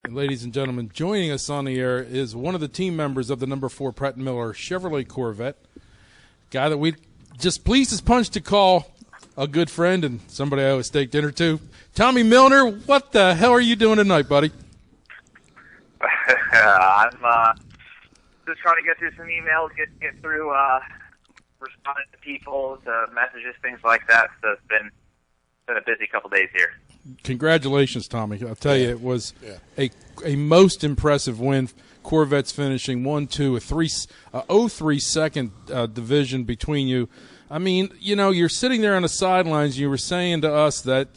Ladies and gentlemen, joining us on the air is one of the team members of the number 4 Pratt & Miller Chevrolet Corvette, guy that we just pleased as punch to call a good friend and somebody I always take dinner to. Tommy Milner, what the hell are you doing tonight, buddy? I'm just trying to get through some emails, get through responding to people, to messages, things like that. So it's been a busy couple days here. Congratulations, Tommy. I'll tell you, it was a most impressive win. Corvettes finishing 1-2, a 0-3 second division between you. I mean, you're sitting there on the sidelines. You were saying to us that,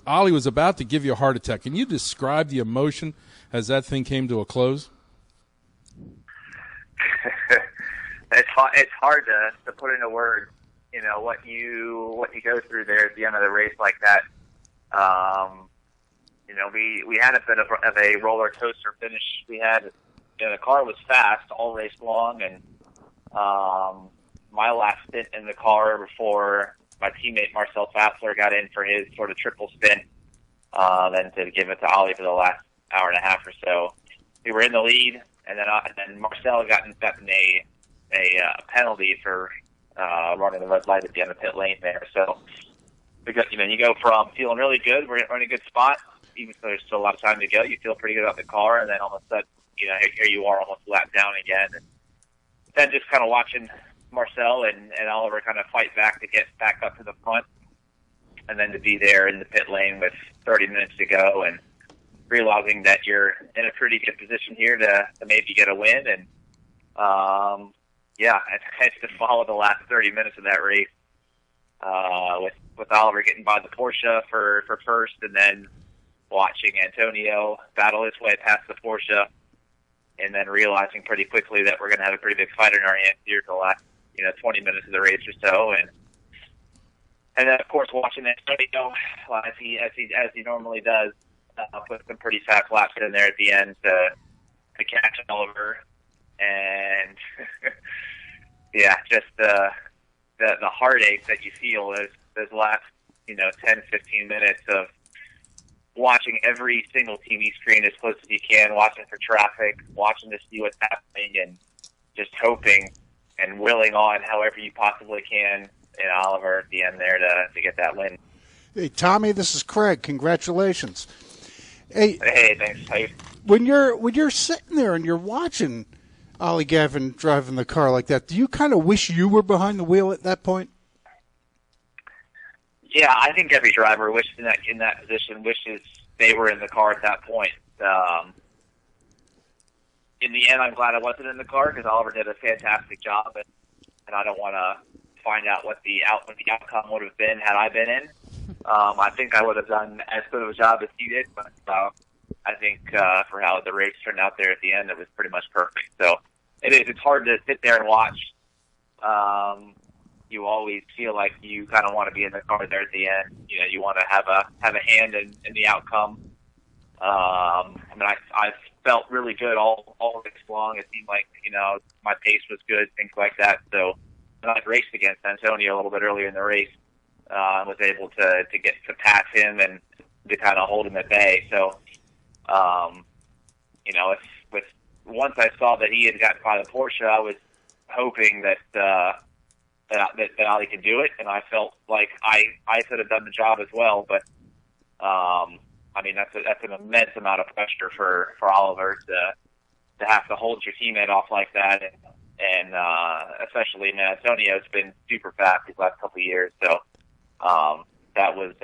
Ollie was about to give you a heart attack. Can you describe the emotion as that thing came to a close? It's hard to put into words, what you go through there at the end of the race like that. We had a bit of a roller coaster finish. We had, the car was fast all race long, and my last stint in the car before my teammate Marcel Fassler got in for his sort of triple spin, then to give it to Ollie for the last hour and a half or so. We were in the lead, and then Marcel got in a penalty for running the red light at the end of pit lane there. So because you go from feeling really good, we're in a good spot, even though there's still a lot of time to go. You feel pretty good about the car, and then all of a sudden, here you are almost lapped down again. And then just kind of watching Marcel and Oliver kind of fight back to get back up to the front, and then to be there in the pit lane with 30 minutes to go and realizing that you're in a pretty good position here to maybe get a win. And it's to follow the last 30 minutes of that race with Oliver getting by the Porsche for first, and then watching Antonio battle his way past the Porsche, and then realizing pretty quickly that we're going to have a pretty big fight in our hands here for the last 20 minutes of the race or so, and then of course watching Antonio as he normally does, put some pretty fast laps in there at the end to catch Oliver, and just the heartache that you feel those last 10-15 minutes of watching every single TV screen as close as you can, watching for traffic, watching to see what's happening, and just hoping and willing on however you possibly can in Oliver at the end there to get that win. Hey, Tommy, this is Craig. Congratulations. Hey, thanks. Hey. When you're sitting there and you're watching Ollie Gavin driving the car like that, do you kind of wish you were behind the wheel at that point? Yeah, I think every driver wishes in that position wishes they were in the car at that point. In the end, I'm glad I wasn't in the car because Oliver did a fantastic job, and I don't want to find out what the outcome would have been had I been in. I think I would have done as good of a job as he did, but I think for how the race turned out there at the end, it was pretty much perfect. So it's hard to sit there and watch. You always feel like you kind of want to be in the car there at the end. You want to have a hand in the outcome. I felt really good all race long. It seemed like my pace was good, things like that. So when I raced against Antonio a little bit earlier in the race, was able to get to pass him and to kind of hold him at bay. So once I saw that he had gotten by the Porsche, I was hoping that Ollie could do it, and I felt like I could have done the job as well. But that's an immense amount of pressure for Oliver to have to hold your teammate off like that, and especially Antonio's been super fast these last couple of years. So that was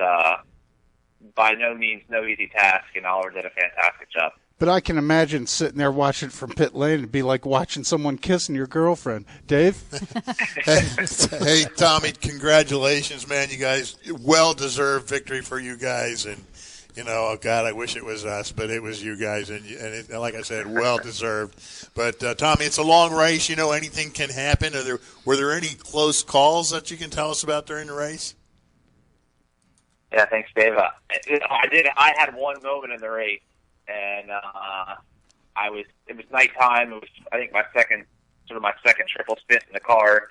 by no means no easy task, and Oliver did a fantastic job. But I can imagine sitting there watching from pit lane. It'd be like watching someone kissing your girlfriend. Dave? Hey, Tommy, congratulations, man. You guys, well-deserved victory for you guys. And, oh, God, I wish it was us, but it was you guys. And like I said, well-deserved. But, Tommy, it's a long race. Anything can happen. Were there any close calls that you can tell us about during the race? Yeah, thanks, Dave. I had one moment in the race. And it was nighttime. It was, I think, my second triple stint in the car.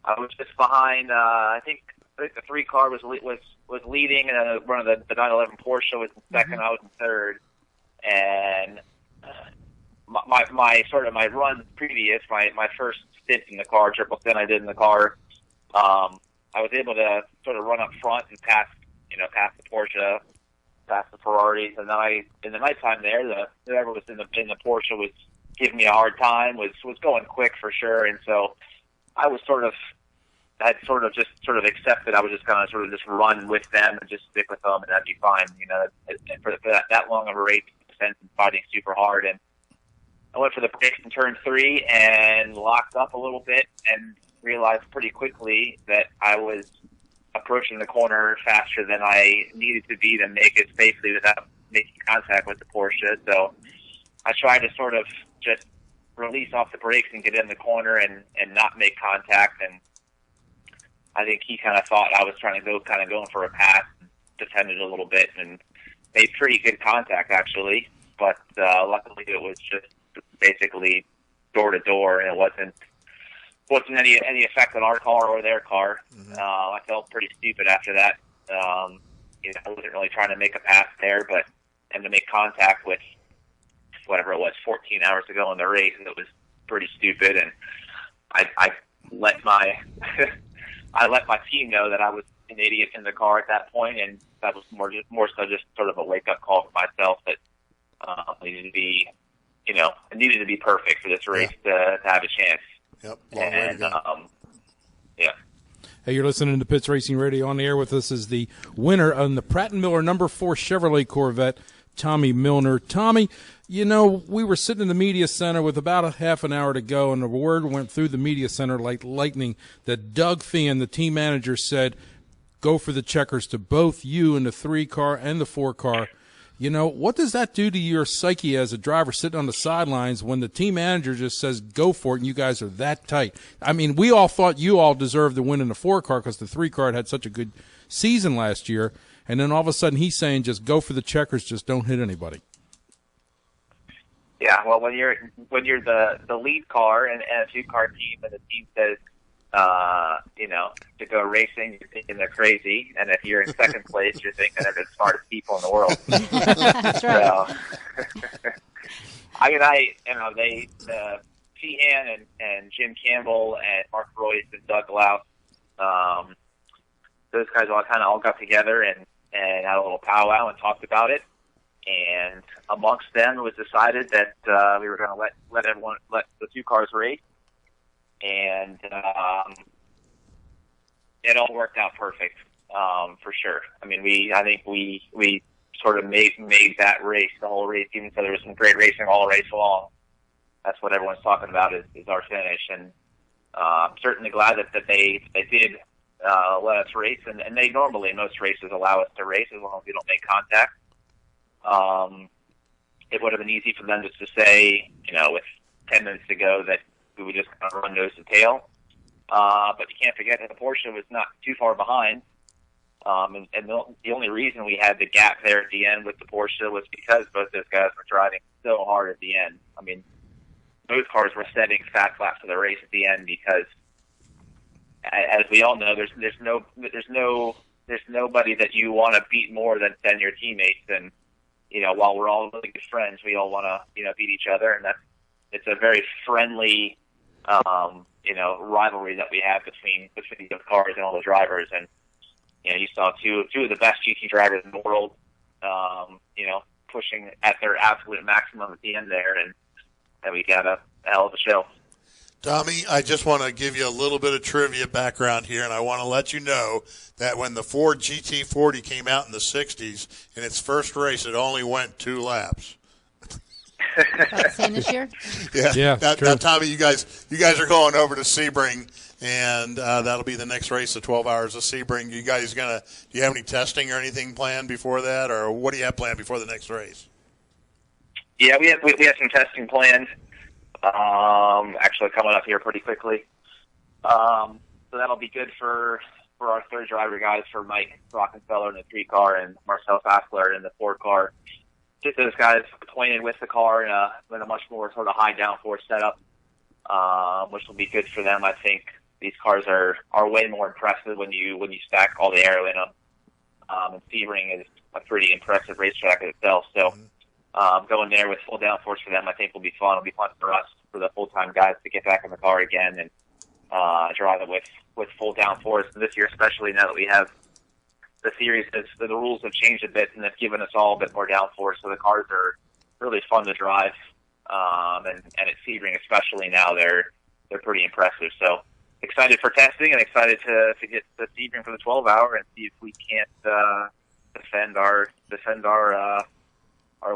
I was just behind. I think the 3 car was leading, and one of the 911 Porsche was in second. I was in third, and my run previous, my first stint in the car, triple stint I did in the car, I was able to sort of run up front and pass the Porsche, pass the Ferraris, and then in the nighttime there, whoever was in the Porsche was giving me a hard time, was going quick for sure, and so I was had just accepted I was just going to sort of just run with them and just stick with them, and that'd be fine, and for that long of a race, and fighting super hard, and I went for the brakes in turn 3 and locked up a little bit and realized pretty quickly that I was approaching the corner faster than I needed to be to make it safely without making contact with the Porsche. So I tried to sort of just release off the brakes and get in the corner and not make contact. And I think he kind of thought I was trying to going for a pass, defended a little bit and made pretty good contact actually. But luckily it was just basically door to door, and it wasn't any effect on our car or their car. Mm-hmm. I felt pretty stupid after that. I wasn't really trying to make a pass there, and to make contact with whatever it was 14 hours ago in the race, it was pretty stupid. And I let my team know that I was an idiot in the car at that point, and that was more so just sort of a wake up call for myself that needed to be, it needed to be perfect for this race to have a chance. Yep. Yeah. Hey, you're listening to Pits Racing Radio. On the air with us is the winner on the Pratt & Miller number 4 Chevrolet Corvette, Tommy Milner. Tommy, we were sitting in the media center with about a half an hour to go, and the word went through the media center like lightning that Doug Feehan, the team manager, said, go for the checkers to both you in the 3-car and the 4-car. What does that do to your psyche as a driver sitting on the sidelines when the team manager just says go for it and you guys are that tight? I mean, we all thought you all deserved the win in the 4-car because the 3-car had such a good season last year, and then all of a sudden he's saying just go for the checkers, just don't hit anybody. Yeah, well, when you're the lead car and a 2-car team, and the team says to go racing, you're thinking they're crazy, and if you're in second place, you're thinking they're the smartest people in the world. That's right. So, Feehan and Jim Campbell and Mark Royce and Doug Louse, those guys all got together and had a little powwow and talked about it. And amongst them, it was decided that we were going to let the 2 cars race. And it all worked out perfect, for sure. I mean, I think we sort of made that race, the whole race, even though there was some great racing all race long. That's what everyone's talking about is our finish. And I'm certainly glad that they did let us race, and they normally in most races allow us to race as long as we don't make contact. It would have been easy for them just to say, with 10 minutes to go that we would just kind of run nose to tail. But you can't forget that the Porsche was not too far behind. And the only reason we had the gap there at the end with the Porsche was because both those guys were driving so hard at the end. I mean, both cars were setting fast laps of the race at the end because, as we all know, there's nobody that you want to beat more than your teammates. And while we're all really good friends, we all want to beat each other, and it's a very friendly rivalry that we have between the cars and all the drivers. And you saw two of the best GT drivers in the world, pushing at their absolute maximum at the end there, and we got a hell of a show. Tommy, I just want to give you a little bit of trivia background here, and I want to let you know that when the Ford GT40 came out in the 60s, in its first race, it only went 2 laps. Like same this year? Yeah. Now, Tommy, you guys are going over to Sebring, and that'll be the next race, the 12 Hours of Sebring. You guys do you have any testing or anything planned before that, or what do you have planned before the next race? Yeah, we have some testing planned. Actually coming up here pretty quickly. So that'll be good for our third driver guys, for Mike Rockefeller in the 3-car and Marcel Fassler in the 4-car. Get those guys acquainted with the car in a much more sort of high downforce setup, which will be good for them. I think these cars are way more impressive when you stack all the aero in them. And Sebring is a pretty impressive racetrack itself. So going there with full downforce for them, I think will be fun. It'll be fun for us, for the full-time guys, to get back in the car again and drive it with full downforce. And this year, especially now that we have the series, the rules have changed a bit, and it's given us all a bit more downforce. So the cars are really fun to drive, and at Sebring especially now, they're pretty impressive. So excited for testing and excited to get to Sebring for the 12-hour and see if we can't defend our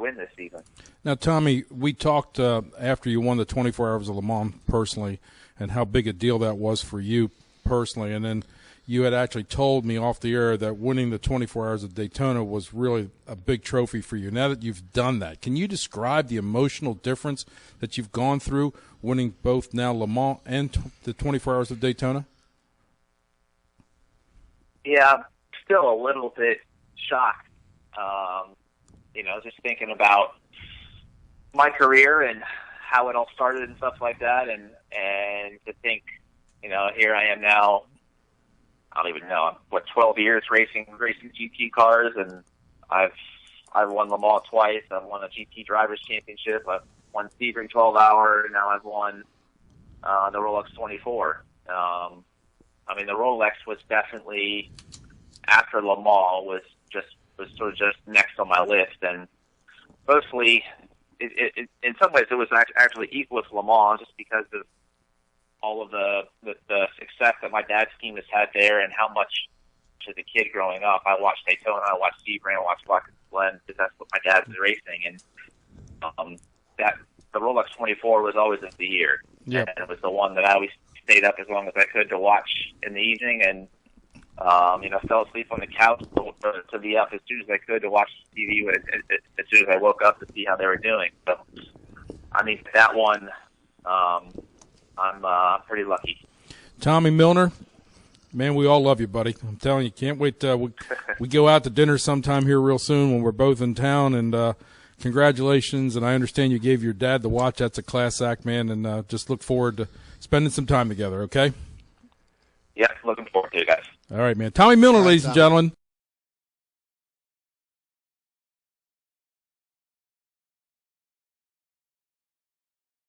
win this season. Now, Tommy, we talked after you won the 24 Hours of Le Mans personally, and how big a deal that was for you personally, and then you had actually told me off the air that winning the 24 Hours of Daytona was really a big trophy for you. Now that you've done that, can you describe the emotional difference that you've gone through winning both now Le Mans and the 24 Hours of Daytona? Yeah, still a little bit shocked. Just thinking about my career and how it all started and stuff like that, and to think, here I am now. I don't even know. 12 years racing GT cars, and I've won Le Mans twice. I've won a GT Drivers Championship. I've won Sebring 12-hour. Now I've won the Rolex 24. The Rolex was definitely, after Le Mans, was sort of just next on my list, and mostly, it in some ways, it was actually equal with Le Mans, just because of all of the success that my dad's team has had there, and how much, as a kid growing up, I watched Daytona, I watched Sebring, I watched Glen, because that's what my dad was racing, and that the Rolex 24 was always of the year. Yep. And it was the one that I always stayed up as long as I could to watch in the evening, and fell asleep on the couch to be up as soon as I could to watch TV as soon as I woke up to see how they were doing. So, that one, I'm pretty lucky. Tommy Milner, man, we all love you, buddy. I'm telling you, can't wait. We go out to dinner sometime here real soon when we're both in town, and congratulations. And I understand you gave your dad the watch. That's a class act, man, and just look forward to spending some time together, okay? Yeah, looking forward to it, guys. All right, man. Tommy Milner, ladies and gentlemen.